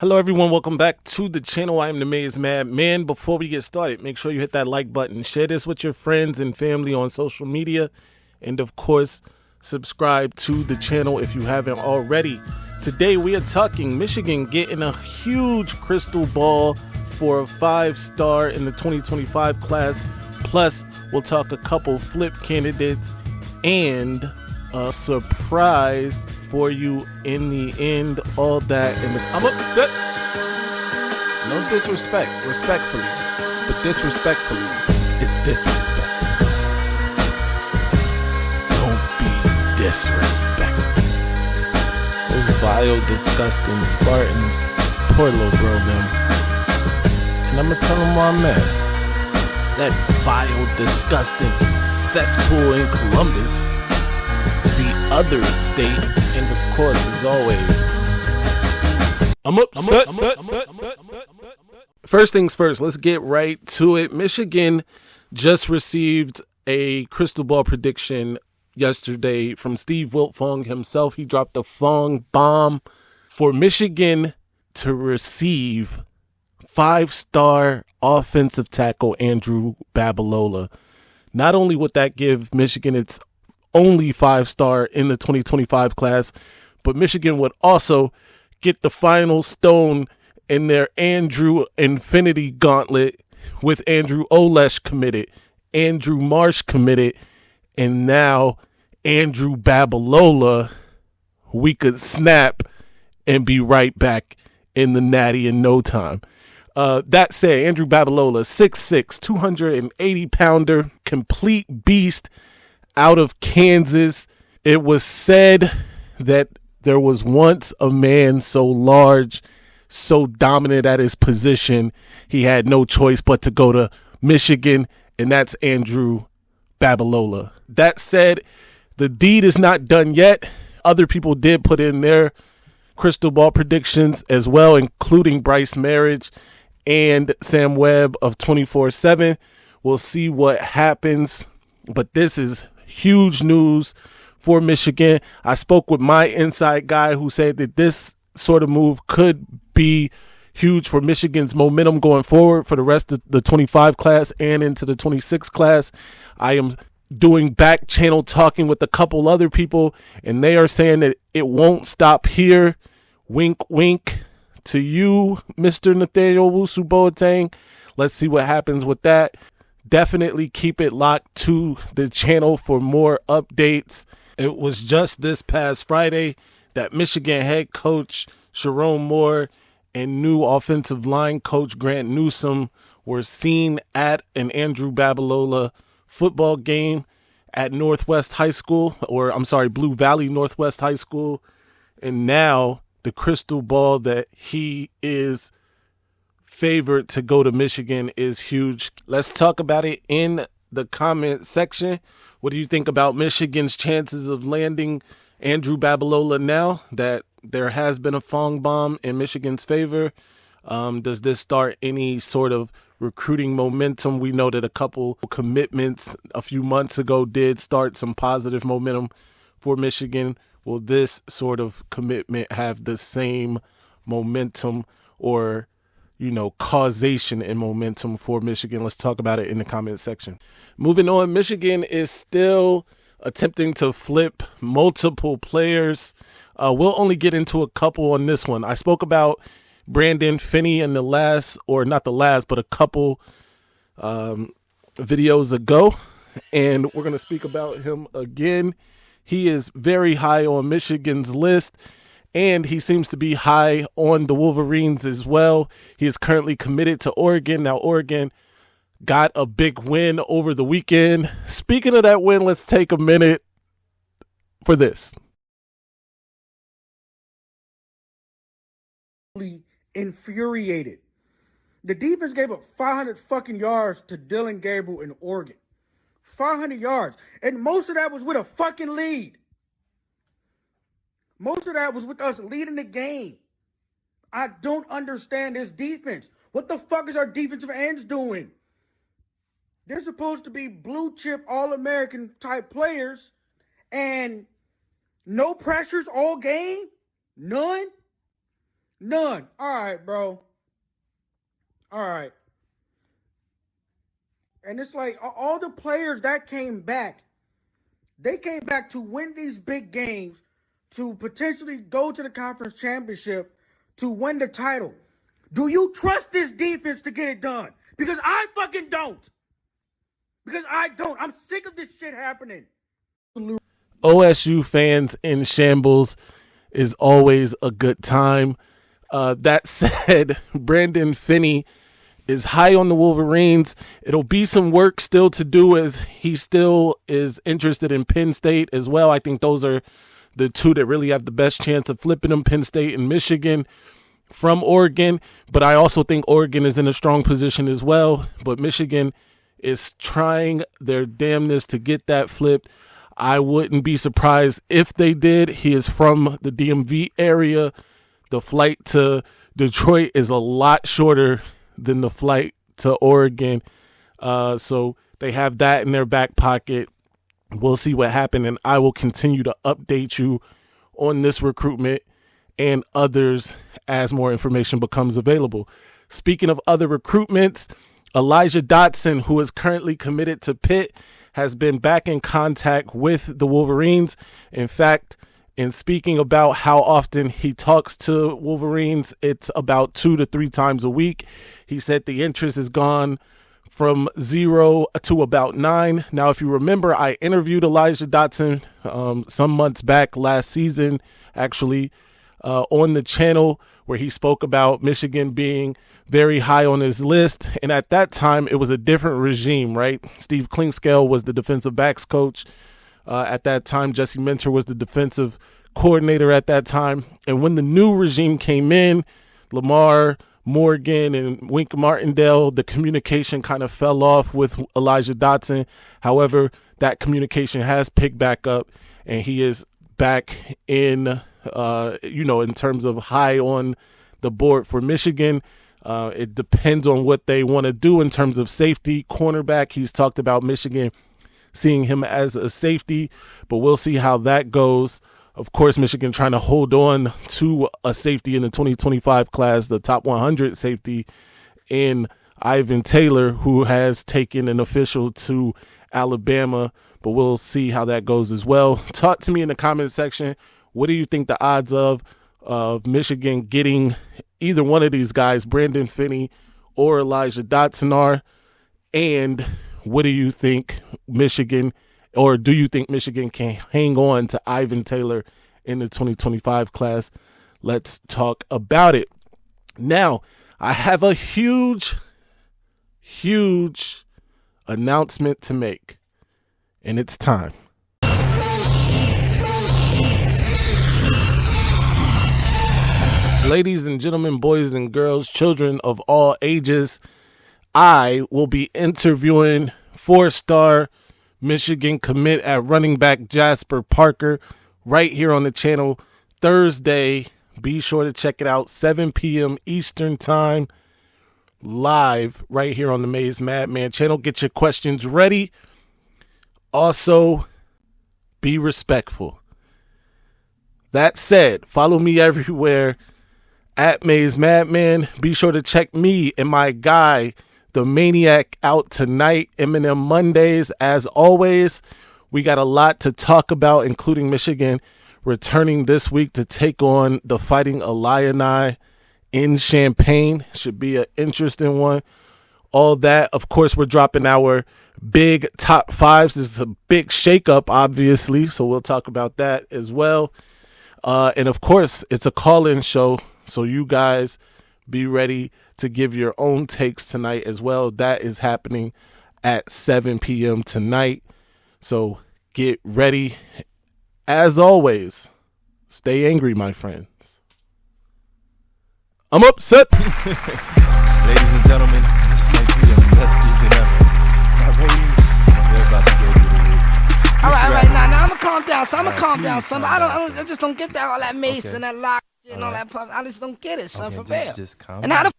Hello everyone, welcome back to the channel. I am the Maize Man. Before we get started, make sure you hit that like button, share this with your friends and family on social media, and of course, subscribe to the channel if you haven't already. Today we are talking Michigan getting a huge crystal ball for a 5-star in the 2025 class. Plus, we'll talk a couple flip candidates and a surprise for you in the end. All that and I'm upset. No disrespect, respectfully, but disrespectfully, it's disrespect. Don't be disrespectful. Those vile, disgusting Spartans, poor little bro, man. And I'm gonna tell them where I'm at. That vile, disgusting cesspool in Columbus, the other state, and of course, as always, I'm upset. First things first, let's get right to it. Michigan just received a crystal ball prediction yesterday from Steve Wiltfong himself. He dropped a Fong bomb for Michigan to receive 5-star offensive tackle Andrew Babalola. Not only would that give Michigan its only 5-star in the 2025 class, but Michigan would also get the final stone in their Andrew Infinity Gauntlet with Andrew Olesh committed, Andrew Marsh committed, and now Andrew Babalola. We could snap and be right back in the natty in no time. That said, Andrew Babalola, 6'6", 280-pounder, complete beast out of Kansas. It was said that there was once a man so large, so dominant at his position, he had no choice but to go to Michigan, and that's Andrew Babalola. That said, the deed is not done yet. Other people did put in their crystal ball predictions as well, including Bryce Marriage and Sam Webb of 24/7. We'll see what happens, but this is huge news for Michigan. I spoke with my inside guy who said that this sort of move could be huge for Michigan's momentum going forward for the rest of the 25 class and into the 26 class. I am doing back channel talking with a couple other people, and they are saying that it won't stop here. Wink, wink to you, Mr. Nathaniel Wusu Boateng. Let's see what happens with that. Definitely keep it locked to the channel for more updates. It was just this past Friday that Michigan head coach Sherrone Moore and new offensive line coach Grant Newsome were seen at an Andrew Babalola football game at Northwest High School, Blue Valley Northwest High School. And now the crystal ball that he is favored to go to Michigan is huge. Let's talk about it in the comment section. What do you think about Michigan's chances of landing Andrew Babalola now that there has been a Fong bomb in Michigan's favor? Does this start any sort of recruiting momentum? We know that a couple commitments a few months ago did start some positive momentum for Michigan. Will this sort of commitment have the same momentum or causation and momentum for Michigan? Let's talk about it in the comment section. Moving on, Michigan is still attempting to flip multiple players. We'll only get into a couple on this one. I spoke about Brandon Finney in a couple videos ago, and we're going to speak about him again. He is very high on Michigan's list, and he seems to be high on the Wolverines as well. He is currently committed to Oregon. Now, Oregon got a big win over the weekend. Speaking of that win, let's take a minute for this. Infuriated. The defense gave up 500 fucking yards to Dylan Gabriel in Oregon. 500 yards. And most of that was with a fucking lead. Most of that was with us leading the game. I don't understand this defense. What the fuck is our defensive ends doing? They're supposed to be blue chip All-American type players, and no pressures all game? None? None. All right, bro. All right. And it's like all the players that came back, they came back to win these big games, to potentially go to the conference championship, to win the title. Do you trust this defense to get it done? Because I fucking don't. Because I don't. I'm sick of this shit happening. OSU fans in shambles is always a good time. That said, Brandon Finney is high on the Wolverines. It'll be some work still to do as he still is interested in Penn State as well. I think those are the two that really have the best chance of flipping them, Penn State and Michigan from Oregon. But I also think Oregon is in a strong position as well. But Michigan is trying their damnness to get that flipped. I wouldn't be surprised if they did. He is from the DMV area. The flight to Detroit is a lot shorter than the flight to Oregon. So they have that in their back pocket. We'll see what happens, and I will continue to update you on this recruitment and others as more information becomes available. Speaking of other recruitments, Elijah Dotson, who is currently committed to Pitt, has been back in contact with the Wolverines. In fact, in speaking about how often he talks to Wolverines, it's about 2 to 3 times a week. He said the interest has gone from 0 to about 9. Now, if you remember, I interviewed Elijah Dotson some months back last season, actually, on the channel, where he spoke about Michigan being very high on his list. And at that time, it was a different regime, right? Steve Klingscale was the defensive backs coach. At that time, Jesse Minter was the defensive coordinator at that time. And when the new regime came in, Lamar Morgan and Wink Martindale, the communication kind of fell off with Elijah Dotson. However, that communication has picked back up, and he is back in, in terms of high on the board for Michigan. It depends on what they want to do in terms of safety. Cornerback, he's talked about Michigan seeing him as a safety, but we'll see how that goes. Of course, Michigan trying to hold on to a safety in the 2025 class, the top 100 safety in Ivan Taylor, who has taken an official to Alabama, but we'll see how that goes as well. Talk to me in the comment section. What do you think the odds of Michigan getting either one of these guys, Brandon Finney or Elijah Dotson, are? And what do you think Michigan, or do you think Michigan can hang on to Ivan Taylor in the 2025 class? Let's talk about it. Now, I have a huge announcement to make, and it's time. Ladies and gentlemen, boys and girls, children of all ages, I will be interviewing 4-star Michigan commit at running back Jasper Parker right here on the channel Thursday. Be sure to check it out, 7 p.m. Eastern time, live right here on the Maize Madman channel. Get your questions ready. Also, be respectful. That said, follow me everywhere at Maize Madman. Be sure to check me and my guy, the Maniac, out tonight, M&M Mondays. As always, we got a lot to talk about, including Michigan returning this week to take on the Fighting Illini in Champaign. Should be an interesting one. All that, of course, we're dropping our big top 5s. This is a big shakeup, obviously, so we'll talk about that as well. And, of course, it's a call-in show, so you guys be ready to give your own takes tonight as well. That is happening at 7 p.m. tonight. So get ready. As always, stay angry, my friends. I'm upset. Ladies and gentlemen, this might be the best season ever. My ratings, they're about to go through the roof. All right, now I'm gonna calm down. So I'm gonna calm down, son. I just don't get that all that Mace and that lock and all that puff. I just don't get it, son, for real. Just calm And how the